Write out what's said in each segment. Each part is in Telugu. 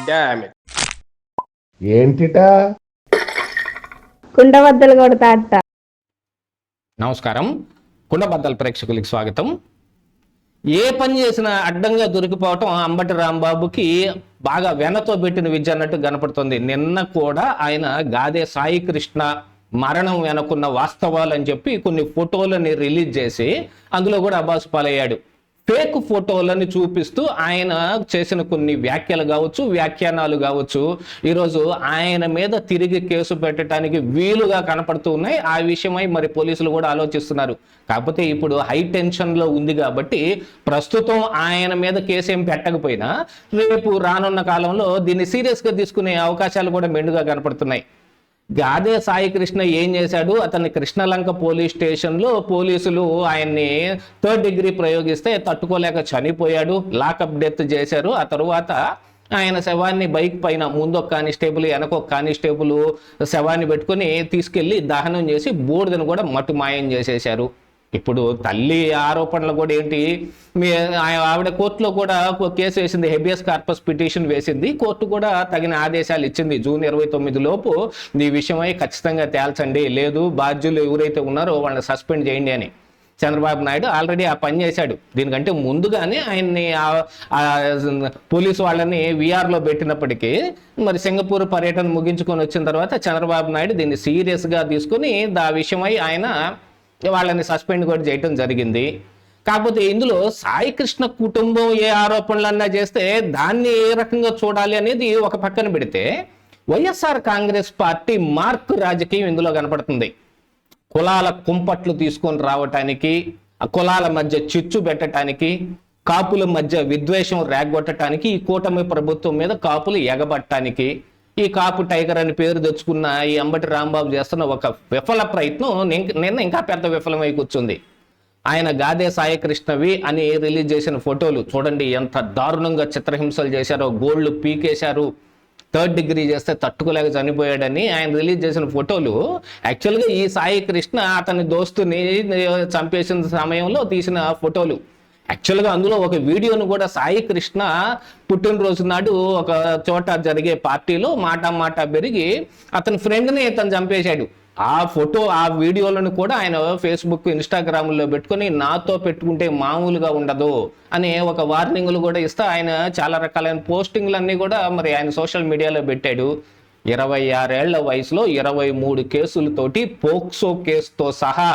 Damn it. ఏంటిటా కుండబద్దలు కొడతా అట్ట. నమస్కారం, కుండబద్దల ప్రేక్షకులకి స్వాగతం. ఏ పని చేసినా అడ్డంగా దొరికిపోవటం అంబటి రాంబాబుకి బాగా వెనతో పెట్టిన విద్య అన్నట్టు కనపడుతుంది. నిన్న కూడా ఆయన గాదే సాయి కృష్ణ మరణం వెనుకున్న వాస్తవాలు అని చెప్పి కొన్ని ఫోటోలని రిలీజ్ చేసి అందులో కూడా అబాసు పాలయ్యాడు. ఫేక్ ఫోటోలని చూపిస్తూ ఆయన చేసిన కొన్ని వ్యాఖ్యలు కావచ్చు, వ్యాఖ్యానాలు కావచ్చు, ఈరోజు ఆయన మీద తిరిగి కేసు పెట్టడానికి వీలుగా కనపడుతూ ఉన్నాయి. ఆ విషయమై మరి పోలీసులు కూడా ఆలోచిస్తున్నారు. కాకపోతే ఇప్పుడు హై టెన్షన్లో ఉంది కాబట్టి ప్రస్తుతం ఆయన మీద కేసు ఏం పెట్టకపోయినా రేపు రానున్న కాలంలో దీన్ని సీరియస్గా తీసుకునే అవకాశాలు కూడా మెండుగా కనపడుతున్నాయి. గాదే సాయి కృష్ణ ఏం చేశాడు? అతన్ని కృష్ణలంక పోలీస్ స్టేషన్లో పోలీసులు ఆయన్ని 3rd డిగ్రీ ప్రయోగిస్తే తట్టుకోలేక చనిపోయాడు. లాకప్ డెత్ చేశారు. ఆ తరువాత ఆయన శవాన్ని బైక్ పైన ముందొక కానిస్టేబుల్ వెనకొక కానిస్టేబుల్ శవాన్ని పెట్టుకొని తీసుకెళ్లి దహనం చేసి బూడిదను కూడా మట్టు మాయం చేసేశారు. ఇప్పుడు తల్లి ఆరోపణలు కూడా ఏంటి? ఆవిడ కోర్టులో కూడా కేసు వేసింది, హెబియస్ కార్పస్ పిటిషన్ వేసింది. కోర్టు కూడా తగిన ఆదేశాలు ఇచ్చింది. జూన్ 29 లోపు ఈ విషయమై ఖచ్చితంగా తేల్చండి, లేదు బాధ్యులు ఎవరైతే ఉన్నారో వాళ్ళని సస్పెండ్ చేయండి అని. చంద్రబాబు నాయుడు ఆల్రెడీ ఆ పని చేశాడు. దీనికంటే ముందుగానే ఆయన్ని పోలీసు వాళ్ళని విఆర్లో పెట్టినప్పటికీ మరి సింగపూర్ పర్యటన ముగించుకొని వచ్చిన తర్వాత చంద్రబాబు నాయుడు దీన్ని సీరియస్గా తీసుకుని ఆ విషయమై ఆయన వాళ్ళని సస్పెండ్ కూడా చేయటం జరిగింది. కాకపోతే ఇందులో సాయి కృష్ణ కుటుంబం ఏ ఆరోపణలన్నా చేస్తే దాన్ని ఏ రకంగా చూడాలి అనేది ఒక పక్కన పెడితే, వైఎస్ఆర్ కాంగ్రెస్ పార్టీ మార్క్ రాజకీయం ఇందులో కనపడుతుంది. కులాల కుంపట్లు తీసుకొని రావటానికి, ఆ కులాల మధ్య చిచ్చు పెట్టడానికి, కాపుల మధ్య విద్వేషం రేగొట్టడానికి, ఈ కూటమి ప్రభుత్వం మీద కాపులు ఎగబట్టడానికి, ఈ కాపు టైగర్ అని పేరు తెచ్చుకున్న ఈ అంబటి రాంబాబు చేస్తున్న ఒక విఫల ప్రయత్నం నిన్న ఇంకా పెద్ద విఫలమై కూర్చుంది. ఆయన గాదే సాయి కృష్ణవి అని రిలీజ్ చేసిన ఫోటోలు చూడండి, ఎంత దారుణంగా చిత్రహింసలు చేశారో. గోల్డ్ పీకేశారు, 3rd డిగ్రీ చేస్తే తట్టుకోలేక చనిపోయాడని ఆయన రిలీజ్ చేసిన ఫోటోలు యాక్చువల్గా ఈ సాయి కృష్ణ అతని దోస్తుని చంపేసిన సమయంలో తీసిన ఫోటోలు. యాక్చువల్గా అందులో ఒక వీడియోను కూడా సాయి కృష్ణ పుట్టినరోజు నాడు ఒక చోట జరిగే పార్టీలో మాట పెరిగి అతని ఫ్రెండ్ని అతను చంపేశాడు. ఆ ఫోటో, ఆ వీడియోలను కూడా ఆయన ఫేస్బుక్, ఇన్స్టాగ్రామ్లో పెట్టుకొని నాతో పెట్టుకుంటే మామూలుగా ఉండదు అనే ఒక వార్నింగ్లు కూడా ఇస్తా ఆయన చాలా రకాలైన పోస్టింగ్లన్నీ కూడా మరి ఆయన సోషల్ మీడియాలో పెట్టాడు. 26 ఏళ్ల వయసులో 23 కేసులతోటి పోక్సో కేసుతో సహా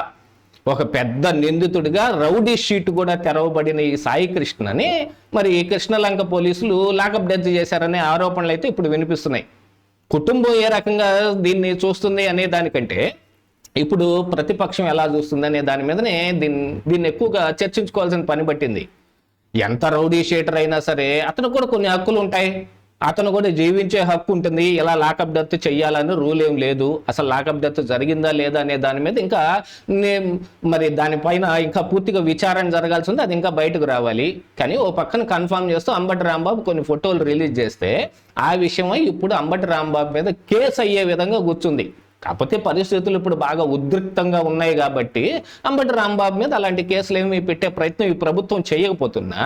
ఒక పెద్ద నిందితుడిగా రౌడీ షీట్ కూడా తెరవబడిన ఈ సాయి కృష్ణని మరి కృష్ణలంక పోలీసులు లాకప్ డెత్ చేశారనే ఆరోపణలు అయితే ఇప్పుడు వినిపిస్తున్నాయి. కుటుంబం ఏ రకంగా దీన్ని చూస్తుంది అనే దానికంటే ఇప్పుడు ప్రతిపక్షం ఎలా చూస్తుంది అనే దాని మీదనే దీన్ని ఎక్కువగా చర్చించుకోవాల్సిన పని పట్టింది. ఎంత రౌడీ షీటర్ అయినా సరే అతను కూడా కొన్ని హక్కులు ఉంటాయి. అతను కూడా జీవించే హక్కు ఉంటుంది. ఇలా లాకప్ డెత్ చెయ్యాలని రూల్ ఏం లేదు. అసలు లాకప్ డెత్ జరిగిందా లేదా అనే దాని మీద ఇంకా మరి దానిపైన ఇంకా పూర్తిగా విచారణ జరగాల్సి ఉంది. అది ఇంకా బయటకు రావాలి. కానీ ఓ పక్కన కన్ఫర్మ్ చేస్తూ అంబటి రాంబాబు కొన్ని ఫోటోలు రిలీజ్ చేస్తే ఆ విషయమై ఇప్పుడు అంబటి రాంబాబు మీద కేసు అయ్యే విధంగా కూర్చుంది. కాకపోతే పరిస్థితులు ఇప్పుడు బాగా ఉద్రిక్తంగా ఉన్నాయి కాబట్టి అంబటి రాంబాబు మీద అలాంటి కేసులు ఏమి పెట్టే ప్రయత్నం ఈ ప్రభుత్వం చేయకపోతున్నా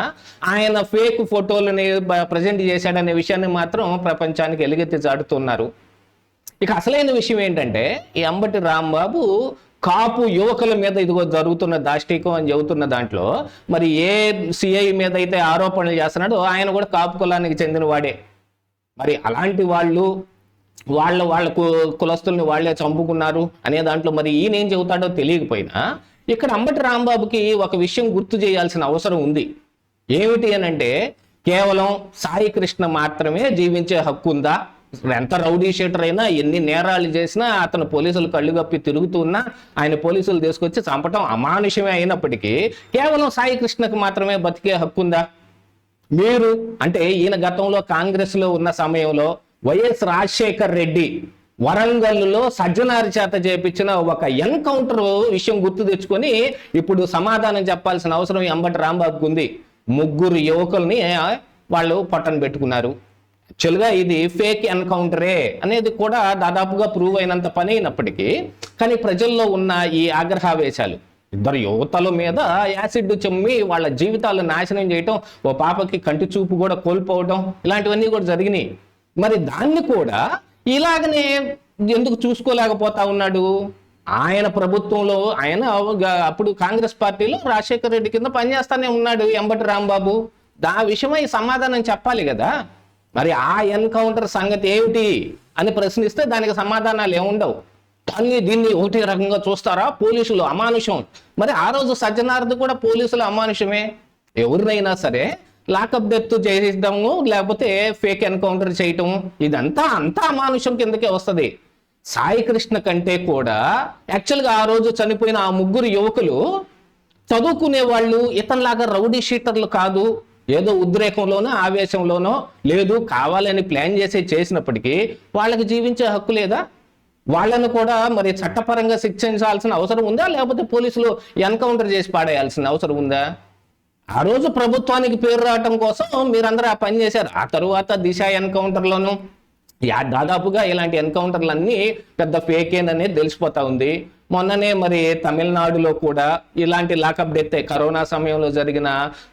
ఆయన ఫేక్ ఫోటోలని ప్రజెంట్ చేశాడనే విషయాన్ని మాత్రం ప్రపంచానికి ఎలుగెత్తి చాటుతున్నారు. ఇక అసలైన విషయం ఏంటంటే, ఈ అంబటి రాంబాబు కాపు యువకుల మీద ఇదిగో జరుగుతున్న దాష్టీకం అని చెబుతున్న దాంట్లో మరి ఏ సిఐ మీద అయితే ఆరోపణలు చేస్తున్నాడో ఆయన కూడా కాపు కులానికి చెందిన వాడే. మరి అలాంటి వాళ్ళు వాళ్ళ కులస్తుల్ని వాళ్లే చంపుకున్నారు అనే దాంట్లో మరి ఈయన ఏం చెబుతాడో తెలియకపోయినా ఇక్కడ అంబటి రాంబాబుకి ఒక విషయం గుర్తు చేయాల్సిన అవసరం ఉంది. ఏమిటి అనంటే, కేవలం సాయి కృష్ణ మాత్రమే జీవించే హక్కు ఉందా? ఎంత రౌడీ షీటర్ అయినా, ఎన్ని నేరాలు చేసినా, అతను పోలీసులు కళ్ళు కప్పి తిరుగుతున్నా ఆయన పోలీసులు తీసుకొచ్చి చంపటం అమానుషమే అయినప్పటికీ కేవలం సాయి కృష్ణకు మాత్రమే బతికే హక్కు ఉందా? మీరు అంటే ఈయన గతంలో కాంగ్రెస్లో ఉన్న సమయంలో వైఎస్ రాజశేఖర్ రెడ్డి వరంగల్లో సజ్జనారి చేత చేపించిన ఒక ఎన్కౌంటర్ విషయం గుర్తు తెచ్చుకొని ఇప్పుడు సమాధానం చెప్పాల్సిన అవసరం ఈ అంబటి రాంబాబుకు ఉంది. 3 యువకుల్ని వాళ్ళు పట్టణ పెట్టుకున్నారు. యాక్చువల్గా ఇది ఫేక్ ఎన్కౌంటరే అనేది కూడా దాదాపుగా ప్రూవ్ అయినంత పని అయినప్పటికీ కానీ ప్రజల్లో ఉన్న ఈ ఆగ్రహావేశాలు, ఇద్దరు యువతల మీద యాసిడ్ చెమ్మి వాళ్ళ జీవితాలు నాశనం చేయటం, ఓ పాపకి కంటి చూపు కూడా కోల్పోవడం, ఇలాంటివన్నీ కూడా జరిగినాయి. మరి దాన్ని కూడా ఇలాగనే ఎందుకు చూసుకోలేకపోతా ఉన్నాడు? ఆయన ప్రభుత్వంలో ఆయన అప్పుడు కాంగ్రెస్ పార్టీలో రాజశేఖర రెడ్డి కింద పనిచేస్తానే ఉన్నాడు అంబటి రాంబాబు. విషయమై సమాధానం చెప్పాలి కదా. మరి ఆ ఎన్కౌంటర్ సంగతి ఏమిటి అని ప్రశ్నిస్తే దానికి సమాధానాలు ఏముండవు. దీన్ని ఒకటే రకంగా చూస్తారా? పోలీసులు అమానుషం. మరి ఆ రోజు సజ్జనార్ది కూడా పోలీసులు అమానుషమే. ఎవరినైనా సరే లాకప్ డెత్ చేయడము, లేకపోతే ఫేక్ ఎన్కౌంటర్ చేయటం, ఇదంతా అంతా అమానుషం కిందకే వస్తుంది. సాయి కృష్ణ కంటే కూడా యాక్చువల్గా ఆ రోజు చనిపోయిన ఆ ముగ్గురు యువకులు చదువుకునే వాళ్ళు, ఇతనిలాగా రౌడీ షీటర్లు కాదు. ఏదో ఉద్రేకంలోనో ఆవేశంలోనో లేదు, కావాలని ప్లాన్ చేసినప్పటికీ వాళ్ళకి జీవించే హక్కు లేదా? వాళ్ళను కూడా మరి చట్టపరంగా శిక్షించాల్సిన అవసరం ఉందా, లేకపోతే పోలీసులు ఎన్కౌంటర్ చేసి పాడేయాల్సిన అవసరం ఉందా? ఆ రోజు ప్రభుత్వానికి పేరు రావటం కోసం మీరందరూ ఆ పని చేశారు. ఆ తరువాత దిశ ఎన్కౌంటర్లోనూ దాదాపుగా ఇలాంటి ఎన్కౌంటర్లన్నీ పెద్ద ఫేకేననేది తెలిసిపోతా ఉంది. మొన్ననే మరి తమిళనాడులో కూడా ఇలాంటి లాకప్ డెత్, కరోనా సమయంలో జరిగిన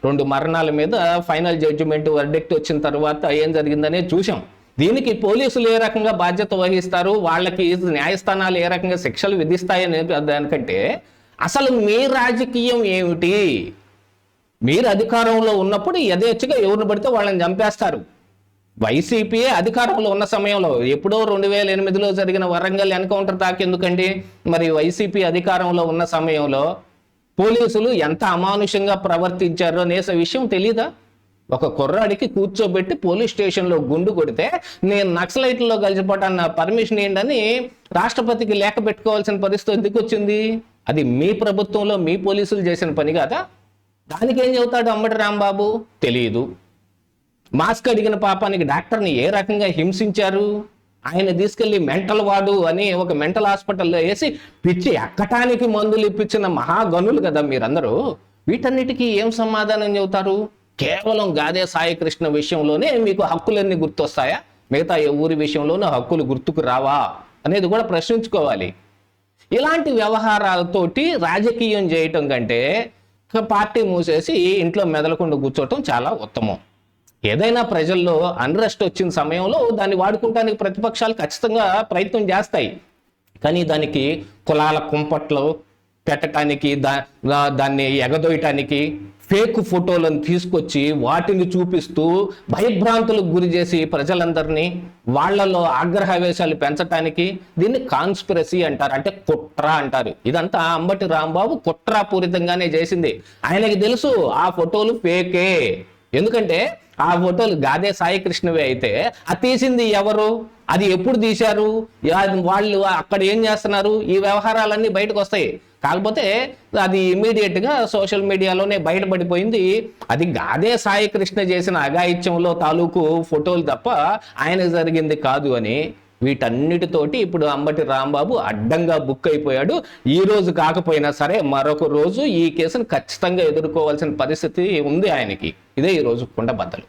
2 మరణాల మీద ఫైనల్ జడ్జిమెంట్ వర్డిక్ట్ వచ్చిన తర్వాత ఏం జరిగిందనే చూసాం. దీనికి పోలీసులు ఏ రకంగా బాధ్యత వహిస్తారు, వాళ్ళకి న్యాయస్థానాలు ఏ రకంగా శిక్షలు విధిస్తాయనే దానికంటే అసలు మీ రాజకీయం ఏమిటి? మీరు అధికారంలో ఉన్నప్పుడు యథేచ్ఛగా ఎవరిని పడితే వాళ్ళని చంపేస్తారు. వైసీపీ అధికారంలో ఉన్న సమయంలో ఎప్పుడో 2008లో జరిగిన వరంగల్ ఎన్కౌంటర్ దాకెందుకండి? మరి వైసీపీ అధికారంలో ఉన్న సమయంలో పోలీసులు ఎంత అమానుషంగా ప్రవర్తించారో అనే విషయం తెలీదా? ఒక కుర్రాడికి కూర్చోబెట్టి పోలీస్ స్టేషన్లో గుండు కొడితే నేను నక్సలైట్లో కలిసిపోటాన్న పర్మిషన్ ఏంటని రాష్ట్రపతికి లేఖ పెట్టుకోవాల్సిన పరిస్థితి ఎందుకు వచ్చింది? అది మీ ప్రభుత్వంలో మీ పోలీసులు చేసిన పని కాదా? దానికి ఏం చెబుతాడు అంబటి రాంబాబు? తెలియదు. మాస్క్ అడిగిన పాపానికి డాక్టర్ని ఏ రకంగా హింసించారు? ఆయన తీసుకెళ్లి మెంటల్ వార్డు అని ఒక మెంటల్ హాస్పిటల్లో వేసి పిచ్చి ఎక్కటానికి మందులు ఇప్పించిన మహాగనులు కదా మీరందరూ. వీటన్నిటికీ ఏం సమాధానం చెబుతారు? కేవలం గాదే సాయి కృష్ణ విషయంలోనే మీకు హక్కులన్నీ గుర్తొస్తాయా? మిగతా ఏ ఊరి విషయంలోనూ హక్కులు గుర్తుకు రావా అనేది కూడా ప్రశ్నించుకోవాలి. ఇలాంటి వ్యవహారాలతోటి రాజకీయం చేయటం కంటే పార్టీ మూసేసి ఇంట్లో మెదలకుండా కూర్చోవటం చాలా ఉత్తమం. ఏదైనా ప్రజల్లో అన్రెస్ట్ వచ్చిన సమయంలో దాన్ని వాడుకుంటానికి ప్రతిపక్షాలు ఖచ్చితంగా ప్రయత్నం చేస్తాయి. కానీ దానికి కులాల కుంపట్లు పెట్టడానికి, దాన్ని ఎగదొయ్యటానికి ఫేక్ ఫోటోలను తీసుకొచ్చి వాటిని చూపిస్తూ భయభ్రాంతులకు గురి చేసి ప్రజలందరినీ వాళ్లలో ఆగ్రహావేశాలు పెంచటానికి దీన్ని కాన్స్పిరసీ అంటారు, అంటే కుట్ర అంటారు. ఇదంతా అంబటి రాంబాబు కుట్రాపూరితంగానే చేసింది. ఆయనకి తెలుసు ఆ ఫోటోలు ఫేకే. ఎందుకంటే ఆ ఫోటోలు గాదే సాయి కృష్ణవే అయితే అది తీసింది ఎవరు, అది ఎప్పుడు తీశారు, వాళ్ళు అక్కడ ఏం చేస్తున్నారు, ఈ వ్యవహారాలన్నీ బయటకు వస్తాయి. కాకపోతే అది ఇమీడియట్ గా సోషల్ మీడియాలోనే బయటపడిపోయింది. అది గాదే సాయి కృష్ణ చేసిన అఘాయిత్యంలో తాలూకు ఫోటోలు తప్ప ఆయన జరిగింది కాదు అని. వీటన్నిటితోటి ఇప్పుడు అంబటి రాంబాబు అడ్డంగా బుక్ అయిపోయాడు. ఈ రోజు కాకపోయినా సరే మరొక రోజు ఈ కేసును ఖచ్చితంగా ఎదుర్కోవాల్సిన పరిస్థితి ఉంది ఆయనకి. ఇదే ఈ రోజు కుండబద్దలు.